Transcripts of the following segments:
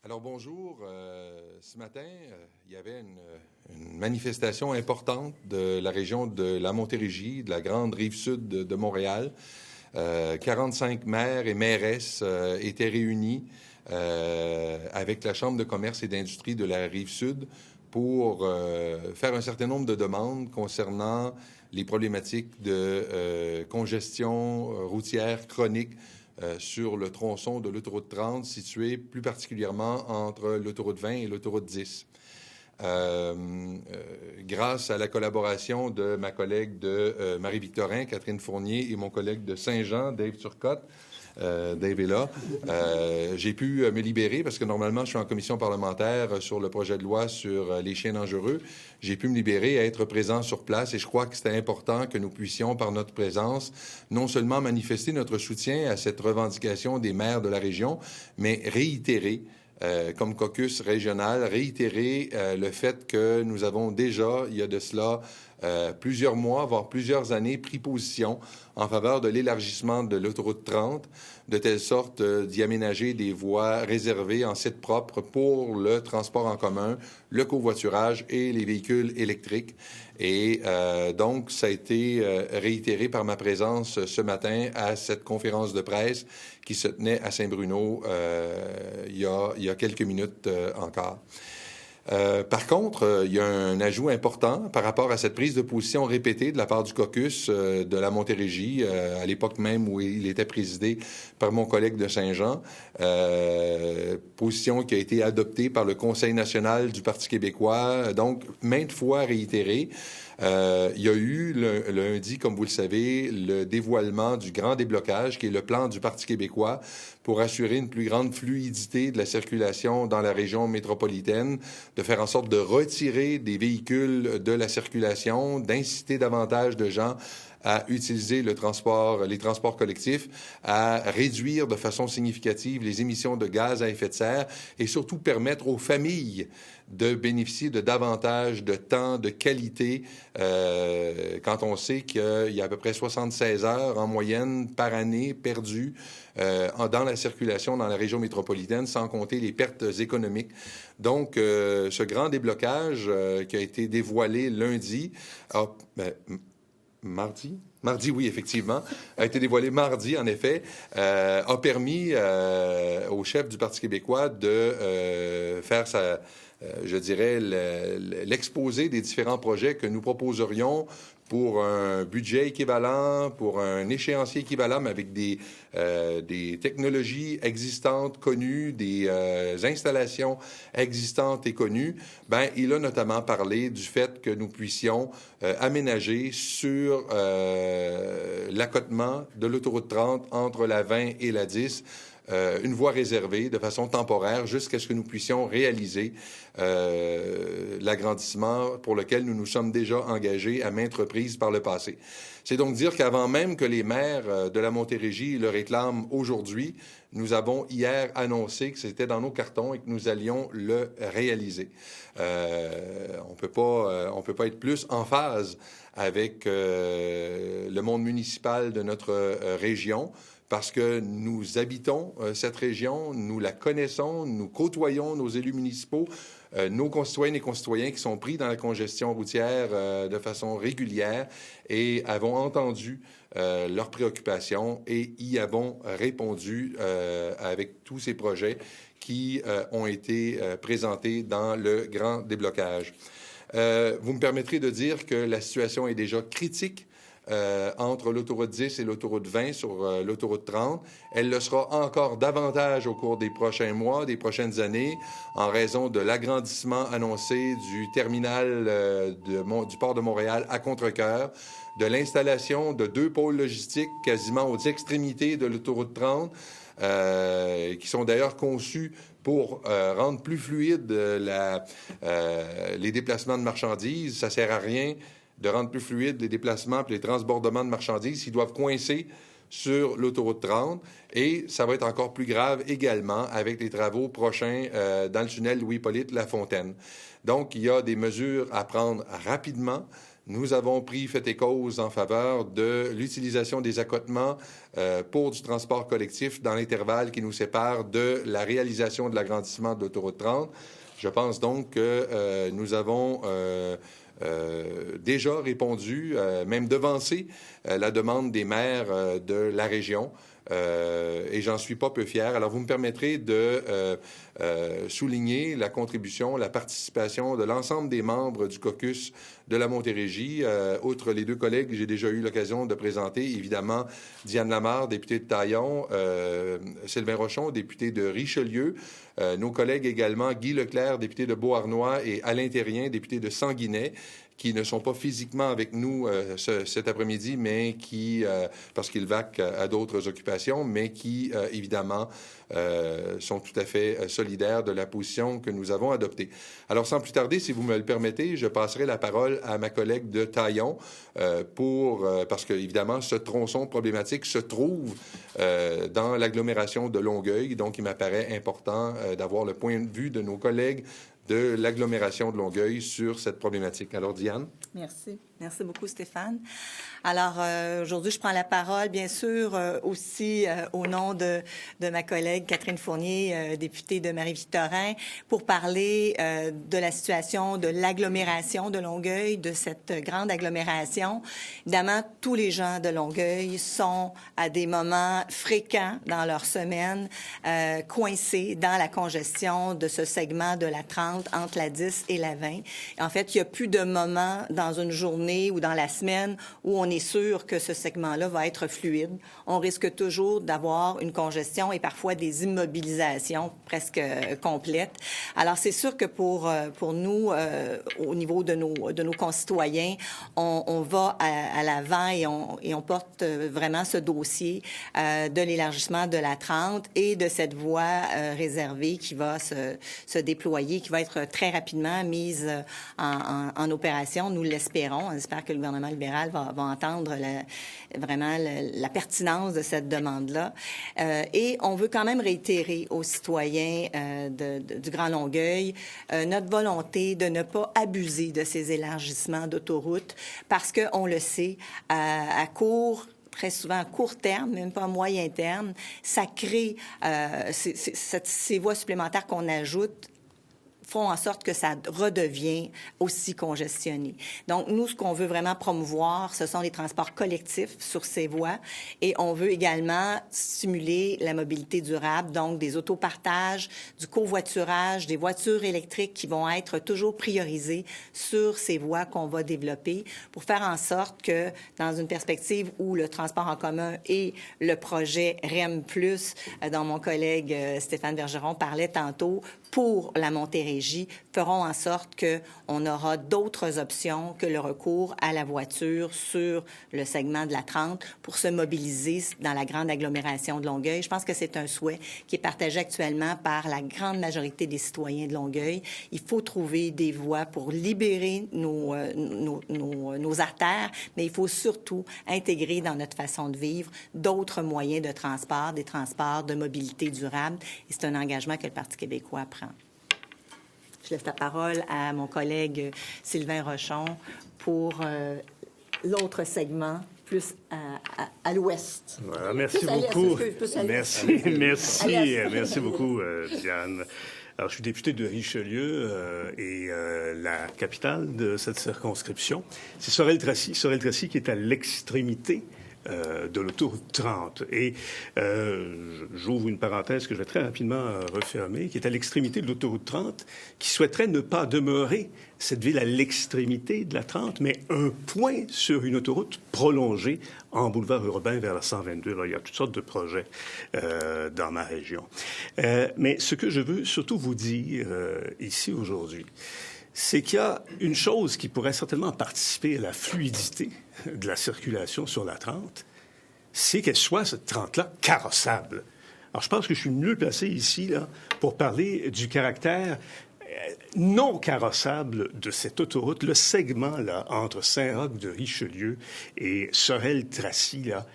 Alors bonjour. Ce matin, il y avait une manifestation importante de la région de la Montérégie, de la grande rive sud de Montréal. 45 maires et mairesses étaient réunis avec la Chambre de commerce et d'industrie de la rive sud pour faire un certain nombre de demandes concernant les problématiques de congestion routière chronique sur le tronçon de l'autoroute 30, situé plus particulièrement entre l'autoroute 20 et l'autoroute 10. Grâce à la collaboration de ma collègue de Marie-Victorin, Catherine Fournier, et mon collègue de Saint-Jean, Dave Turcotte, Dave est là. J'ai pu me libérer parce que normalement, je suis en commission parlementaire sur le projet de loi sur les chiens dangereux. J'ai pu me libérer et être présent sur place et je crois que c'était important que nous puissions, par notre présence, non seulement manifester notre soutien à cette revendication des maires de la région, mais réitérer comme caucus régional, réitérer le fait que nous avons déjà, il y a de cela plusieurs mois, voire plusieurs années, pris position en faveur de l'élargissement de l'autoroute 30, de telle sorte d'y aménager des voies réservées en site propre pour le transport en commun, le covoiturage et les véhicules électriques. Et donc, ça a été réitéré par ma présence ce matin à cette conférence de presse qui se tenait à Saint-Bruno il y a quelques minutes encore. Par contre, il y a un ajout important par rapport à cette prise de position répétée de la part du caucus de la Montérégie, à l'époque même où il était présidé par mon collègue de Saint-Jean, position qui a été adoptée par le Conseil national du Parti québécois, donc maintes fois réitérée. Il y a eu lundi, comme vous le savez, le dévoilement du grand déblocage, qui est le plan du Parti québécois pour assurer une plus grande fluidité de la circulation dans la région métropolitaine, de faire en sorte de retirer des véhicules de la circulation, d'inciter davantage de gens à utiliser les transports collectifs, à réduire de façon significative les émissions de gaz à effet de serre et surtout permettre aux familles de bénéficier de davantage de temps, de qualité, quand on sait qu'il y a à peu près 76 heures en moyenne par année perdues dans la circulation dans la région métropolitaine, sans compter les pertes économiques. Donc, ce grand déblocage qui a été dévoilé lundi Mardi, oui, effectivement, a été dévoilé mardi, en effet, a permis au chef du Parti québécois de faire je dirais, l'exposé des différents projets que nous proposerions pour un budget équivalent, pour un échéancier équivalent, mais avec des technologies existantes, connues, des installations existantes et connues. Il a notamment parlé du fait que nous puissions aménager sur l'accotement de l'autoroute 30 entre la 20 et la 10, une voie réservée de façon temporaire jusqu'à ce que nous puissions réaliser l'agrandissement pour lequel nous nous sommes déjà engagés à maintes reprises par le passé. C'est donc dire qu'avant même que les maires de la Montérégie le réclament aujourd'hui, nous avons hier annoncé que c'était dans nos cartons et que nous allions le réaliser. On peut pas être plus en phase avec le monde municipal de notre région, parce que nous habitons cette région, nous la connaissons, nous côtoyons nos élus municipaux, nos concitoyennes et concitoyens qui sont pris dans la congestion routière de façon régulière et avons entendu leurs préoccupations et y avons répondu avec tous ces projets qui ont été présentés dans le grand déblocage. Vous me permettrez de dire que la situation est déjà critique entre l'autoroute 10 et l'autoroute 20 sur l'autoroute 30. Elle le sera encore davantage au cours des prochains mois, des prochaines années, en raison de l'agrandissement annoncé du terminal du port de Montréal à Contrecœur, de l'installation de 2 pôles logistiques quasiment aux extrémités de l'autoroute 30, qui sont d'ailleurs conçus pour rendre plus fluide les déplacements de marchandises. Ça sert à rien de rendre plus fluide les déplacements et les transbordements de marchandises s'ils doivent coincer sur l'autoroute 30. Et ça va être encore plus grave également avec les travaux prochains dans le tunnel Louis-Hippolyte Lafontaine. Donc, il y a des mesures à prendre rapidement. nous avons pris fait et cause en faveur de l'utilisation des accotements pour du transport collectif dans l'intervalle qui nous sépare de la réalisation de l'agrandissement de l'autoroute 30. Je pense donc que nous avons déjà répondu, même devancé la demande des maires de la région. Et j'en suis pas peu fier. Alors, vous me permettrez de souligner la contribution, la participation de l'ensemble des membres du caucus de la Montérégie. Outre les deux collègues que j'ai déjà eu l'occasion de présenter, évidemment, Diane Lamarre, députée de Taillon, Sylvain Rochon, député de Richelieu, nos collègues également, Guy Leclerc, député de Beauharnois, et Alain Thérien, député de Sanguinet, qui ne sont pas physiquement avec nous cet après-midi, mais qui, parce qu'ils vaquent à d'autres occupations, mais qui, évidemment, sont tout à fait solidaires de la position que nous avons adoptée. Alors, sans plus tarder, si vous me le permettez, je passerai la parole à ma collègue de Taillon parce que, évidemment, ce tronçon problématique se trouve dans l'agglomération de Longueuil. Donc, il m'apparaît important d'avoir le point de vue de nos collègues de l'agglomération de Longueuil sur cette problématique. Alors, Diane? Merci. Merci beaucoup, Stéphane. Alors, aujourd'hui, je prends la parole, bien sûr, aussi au nom de ma collègue Catherine Fournier, députée de Marie-Victorin, pour parler de la situation de l'agglomération de Longueuil, de cette grande agglomération. Évidemment, tous les gens de Longueuil sont à des moments fréquents dans leur semaine coincés dans la congestion de ce segment de la 30 entre la 10 et la 20. En fait, il n'y a plus de moments dans une journée ou dans la semaine où on est sûr que ce segment-là va être fluide. On risque toujours d'avoir une congestion et parfois des immobilisations presque complètes. Alors, c'est sûr que pour nous, au niveau de nos concitoyens, on va à l'avant et on porte vraiment ce dossier de l'élargissement de la 30 et de cette voie réservée qui va se déployer, qui va être très rapidement mise en opération. Nous l'espérons. On espère que le gouvernement libéral va entendre vraiment la pertinence de cette demande-là. Et on veut quand même réitérer aux citoyens du Grand Longueuil notre volonté de ne pas abuser de ces élargissements d'autoroutes parce qu'on le sait, très souvent à court terme, même pas à moyen terme, ça crée ces voies supplémentaires qu'on ajoute font en sorte que ça redevient aussi congestionné. Donc, nous, ce qu'on veut vraiment promouvoir, ce sont les transports collectifs sur ces voies et on veut également stimuler la mobilité durable, donc des autopartages, du covoiturage, des voitures électriques qui vont être toujours priorisées sur ces voies qu'on va développer pour faire en sorte que, dans une perspective où le transport en commun et le projet REM+, dont mon collègue Stéphane Bergeron parlait tantôt, pour la Montérégie feront en sorte qu'on aura d'autres options que le recours à la voiture sur le segment de la 30 pour se mobiliser dans la grande agglomération de Longueuil. Je pense que c'est un souhait qui est partagé actuellement par la grande majorité des citoyens de Longueuil. Il faut trouver des voies pour libérer nos artères, mais il faut surtout intégrer dans notre façon de vivre d'autres moyens de transport, des transports de mobilité durable. Et c'est un engagement que le Parti québécois prend. Je laisse la parole à mon collègue Sylvain Rochon pour l'autre segment, plus à l'ouest. Voilà, merci beaucoup. Merci beaucoup, Diane. Alors, je suis député de Richelieu et la capitale de cette circonscription, c'est Sorel-Tracy qui est à l'extrémité de l'autoroute 30. Et j'ouvre une parenthèse que je vais très rapidement refermer, qui est à l'extrémité de l'autoroute 30, qui souhaiterait ne pas demeurer cette ville à l'extrémité de la 30, mais un point sur une autoroute prolongée en boulevard urbain vers la 122. Alors, il y a toutes sortes de projets dans ma région. Mais ce que je veux surtout vous dire ici aujourd'hui, c'est qu'il y a une chose qui pourrait certainement participer à la fluidité de la circulation sur la 30, c'est qu'elle soit, cette 30-là, carrossable. Alors, je pense que je suis mieux placé ici là, pour parler du caractère non carrossable de cette autoroute. Le segment là, entre Saint-Roch de Richelieu et Sorel-Tracy, là,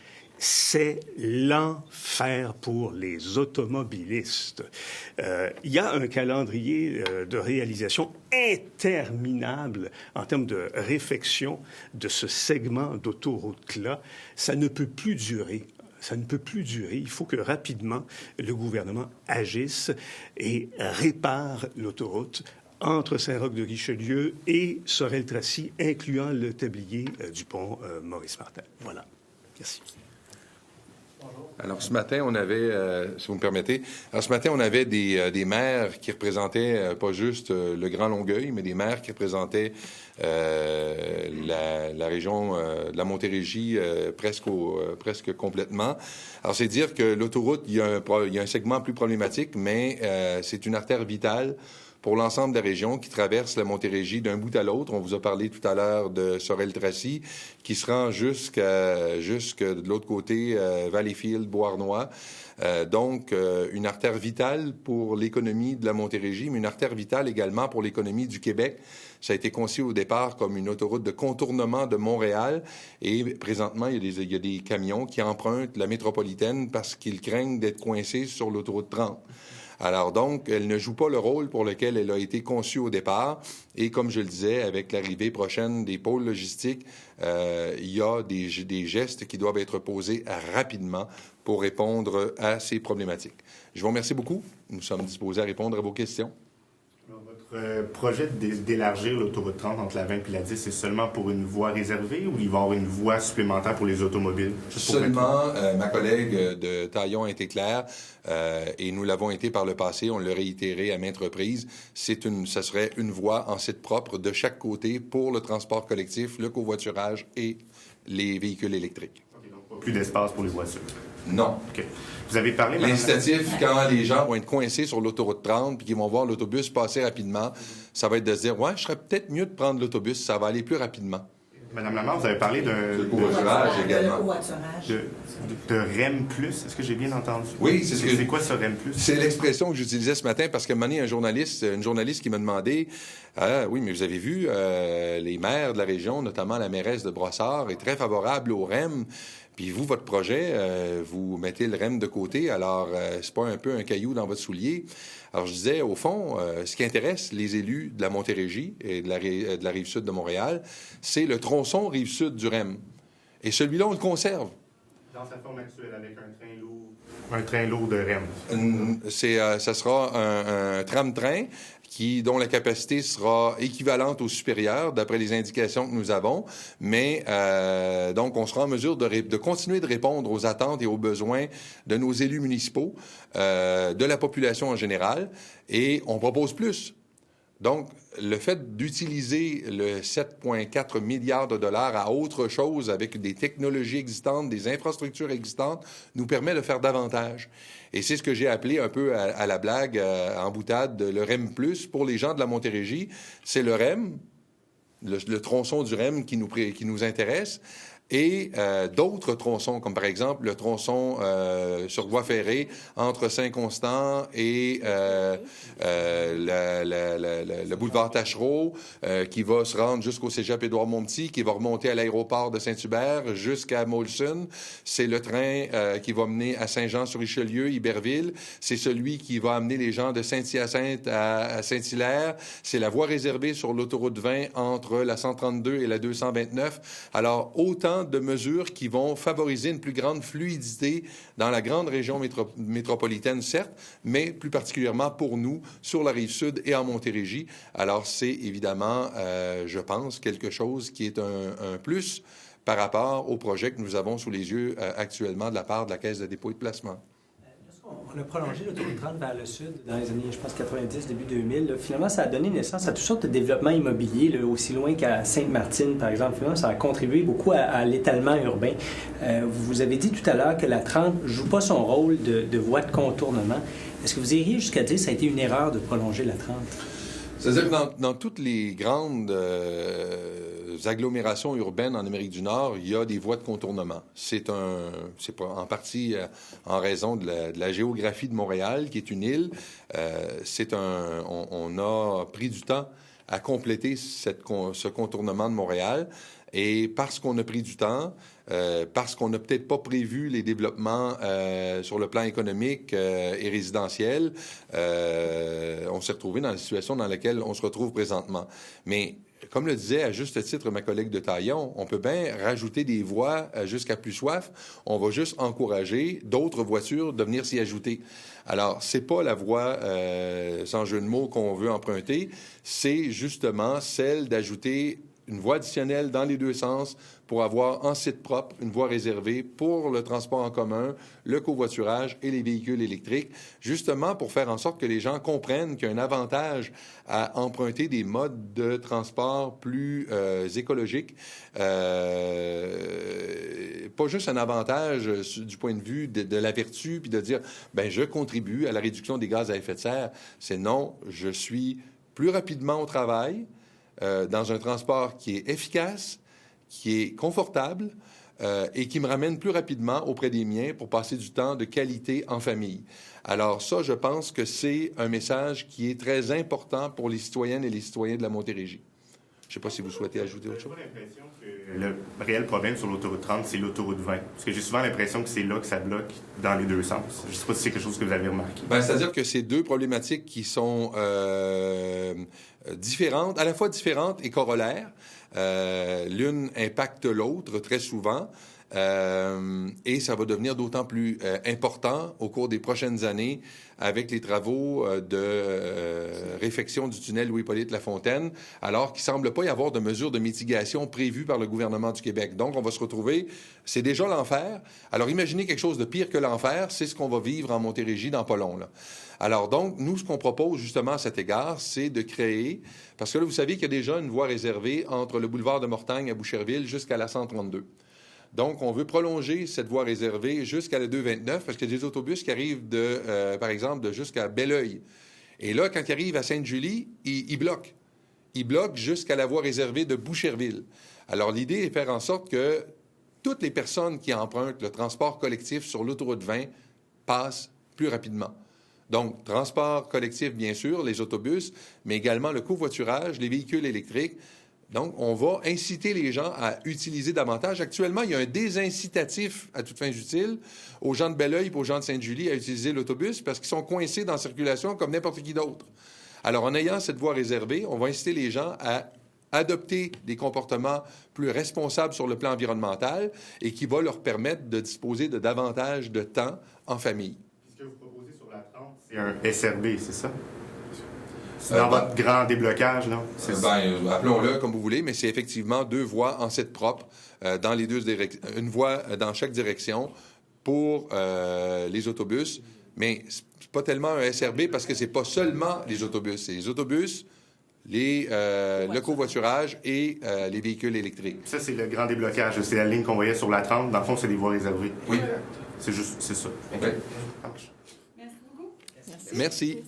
c'est l'enfer pour les automobilistes. Il y a un calendrier de réalisation interminable en termes de réfection de ce segment d'autoroute-là. Ça ne peut plus durer. Ça ne peut plus durer. Il faut que rapidement le gouvernement agisse et répare l'autoroute entre Saint-Roch-de-Richelieu et Sorel-Tracy, incluant le tablier du pont Maurice-Martel. Voilà. Merci. Alors, ce matin, on avait, si vous me permettez, alors ce matin, on avait des maires qui représentaient pas juste le Grand Longueuil, mais des maires qui représentaient la région de la Montérégie presque complètement. Alors, c'est dire que l'autoroute, il y a un segment plus problématique, mais c'est une artère vitale pour l'ensemble des régions qui traversent la Montérégie d'un bout à l'autre. On vous a parlé tout à l'heure de Sorel-Tracy, qui se rend jusque de l'autre côté, Valleyfield, Beauharnois. Donc, une artère vitale pour l'économie de la Montérégie, mais une artère vitale également pour l'économie du Québec. Ça a été conçu au départ comme une autoroute de contournement de Montréal. Et présentement, il y a des camions qui empruntent la métropolitaine parce qu'ils craignent d'être coincés sur l'autoroute 30. Alors donc, elle ne joue pas le rôle pour lequel elle a été conçue au départ. Et comme je le disais, avec l'arrivée prochaine des pôles logistiques, il y a des gestes qui doivent être posés rapidement pour répondre à ces problématiques. Je vous remercie beaucoup. Nous sommes disposés à répondre à vos questions. Votre projet d'élargir l'autoroute 30 entre la 20 et la 10, c'est seulement pour une voie réservée ou il va y avoir une voie supplémentaire pour les automobiles? Seulement, ma collègue de Taillon a été claire et nous l'avons été par le passé, on l'a réitéré à maintes reprises. Ça serait une voie en site propre de chaque côté pour le transport collectif, le covoiturage et les véhicules électriques. Okay, donc pas plus d'espace pour les voitures? Non. OK. Vous avez parlé... L'incitatif, quand les gens vont être coincés sur l'autoroute 30 puis qu'ils vont voir l'autobus passer rapidement, ça va être de se dire, ouais, je serais peut-être mieux de prendre l'autobus, ça va aller plus rapidement. Madame Lamar, vous avez parlé de covoiturage également. De REM+, est-ce que j'ai bien entendu? Oui, c'est ce que... C'est quoi ce REM+? C'est l'expression que j'utilisais ce matin parce qu'à un moment donné, une journaliste qui m'a demandé, oui, mais vous avez vu, les maires de la région, notamment la mairesse de Brossard, est très favorable au REM. Puis vous, votre projet, vous mettez le REM de côté, alors c'est pas un peu un caillou dans votre soulier. Alors je disais, au fond, ce qui intéresse les élus de la Montérégie et de la Rive-Sud de Montréal, c'est le tronçon Rive-Sud du REM. Et celui-là, on le conserve. Dans sa forme actuelle, avec un train lourd de REM. Ça sera un tram-train dont la capacité sera équivalente au supérieur, d'après les indications que nous avons. Mais donc, on sera en mesure de continuer de répondre aux attentes et aux besoins de nos élus municipaux, de la population en général, et on propose plus. Donc, le fait d'utiliser le 7,4 milliards de dollars à autre chose avec des technologies existantes, des infrastructures existantes, nous permet de faire davantage. Et c'est ce que j'ai appelé un peu à la blague, en boutade, le REM+. Pour les gens de la Montérégie, c'est le REM, le tronçon du REM qui nous intéresse. Et d'autres tronçons, comme par exemple le tronçon sur voie ferrée entre Saint-Constant et le boulevard Tachereau, qui va se rendre jusqu'au cégep Édouard-Montpetit, qui va remonter à l'aéroport de Saint-Hubert jusqu'à Molson. C'est le train qui va mener à Saint-Jean-sur-Richelieu, Iberville. C'est celui qui va amener les gens de Saint-Hyacinthe à Saint-Hilaire. C'est la voie réservée sur l'autoroute 20 entre la 132 et la 229. Alors, autant de mesures qui vont favoriser une plus grande fluidité dans la grande région métropolitaine, certes, mais plus particulièrement pour nous, sur la Rive-Sud et en Montérégie. Alors, c'est évidemment, je pense, quelque chose qui est un plus par rapport au projet que nous avons sous les yeux actuellement de la part de la Caisse de dépôt et de placement. On a prolongé l'autoroute 30 vers le sud dans les années, je pense, 90, début 2000. Là. Finalement, ça a donné naissance à toutes sortes de développements immobiliers, là, aussi loin qu'à Sainte-Martine, par exemple. Finalement, ça a contribué beaucoup à l'étalement urbain. Vous avez dit tout à l'heure que la 30 ne joue pas son rôle de voie de contournement. Est-ce que vous iriez jusqu'à dire que ça a été une erreur de prolonger la 30? C'est-à-dire que dans toutes les grandes agglomérations urbaines en Amérique du Nord, il y a des voies de contournement. C'est en partie en raison de la géographie de Montréal, qui est une île. On a pris du temps à compléter ce contournement de Montréal. Et parce qu'on a pris du temps, parce qu'on n'a peut-être pas prévu les développements sur le plan économique et résidentiel, on s'est retrouvé dans la situation dans laquelle on se retrouve présentement. Mais comme le disait à juste titre ma collègue de Taillon, on peut bien rajouter des voies jusqu'à plus soif. On va juste encourager d'autres voitures de venir s'y ajouter. Alors, c'est pas la voie, sans jeu de mots, qu'on veut emprunter. C'est justement celle d'ajouter une voie additionnelle dans les deux sens pour avoir en site propre une voie réservée pour le transport en commun, le covoiturage et les véhicules électriques, justement pour faire en sorte que les gens comprennent qu'il y a un avantage à emprunter des modes de transport plus écologiques. Pas juste un avantage du point de vue de la vertu, puis de dire, ben je contribue à la réduction des gaz à effet de serre. C'est non, je suis plus rapidement au travail, dans un transport qui est efficace, qui est confortable et qui me ramène plus rapidement auprès des miens pour passer du temps de qualité en famille. Alors ça, je pense que c'est un message qui est très important pour les citoyennes et les citoyens de la Montérégie. Je ne sais pas si vous souhaitez ajouter autre chose. J'ai pas l'impression que le réel problème sur l'autoroute 30, c'est l'autoroute 20. Parce que j'ai souvent l'impression que c'est là que ça bloque dans les deux sens. Je ne sais pas si c'est quelque chose que vous avez remarqué. Bien, c'est-à-dire que c'est deux problématiques qui sont différentes, à la fois différentes et corollaires. L'une impacte l'autre très souvent. Et ça va devenir d'autant plus important au cours des prochaines années avec les travaux de réfection du tunnel Louis-Hippolyte Lafontaine, alors qu'il ne semble pas y avoir de mesures de mitigation prévues par le gouvernement du Québec. Donc, on va se retrouver, c'est déjà l'enfer. Alors, imaginez quelque chose de pire que l'enfer, c'est ce qu'on va vivre en Montérégie dans pas long, là. Alors donc, nous, ce qu'on propose justement à cet égard, c'est de créer, parce que là, vous savez qu'il y a déjà une voie réservée entre le boulevard de Mortagne à Boucherville jusqu'à la 132. Donc, on veut prolonger cette voie réservée jusqu'à la 229 parce qu'il y a des autobus qui arrivent, par exemple, jusqu'à Belleuil. Et là, quand ils arrivent à Sainte-Julie, ils bloquent. Ils bloquent jusqu'à la voie réservée de Boucherville. Alors, l'idée est de faire en sorte que toutes les personnes qui empruntent le transport collectif sur l'autoroute 20 passent plus rapidement. Donc, transport collectif, bien sûr, les autobus, mais également le covoiturage, les véhicules électriques. Donc, on va inciter les gens à utiliser davantage. Actuellement, il y a un désincitatif, à toutes fins utiles, aux gens de Belleuil et aux gens de Sainte-Julie à utiliser l'autobus parce qu'ils sont coincés dans la circulation comme n'importe qui d'autre. Alors, en ayant cette voie réservée, on va inciter les gens à adopter des comportements plus responsables sur le plan environnemental et qui va leur permettre de disposer de davantage de temps en famille. Ce que vous proposez sur la 30, c'est un SRB, c'est ça? C'est dans votre grand déblocage, non? Appelons-le comme vous voulez, mais c'est effectivement deux voies en site propre, dans les deux directions, une voie dans chaque direction pour les autobus, mais c'est pas tellement un SRB parce que c'est pas seulement les autobus, c'est les autobus, le covoiturage et les véhicules électriques. Ça, c'est le grand déblocage. C'est la ligne qu'on voyait sur la 30. Dans le fond, c'est des voies réservées. Oui. C'est ça. Okay. Merci beaucoup. Merci.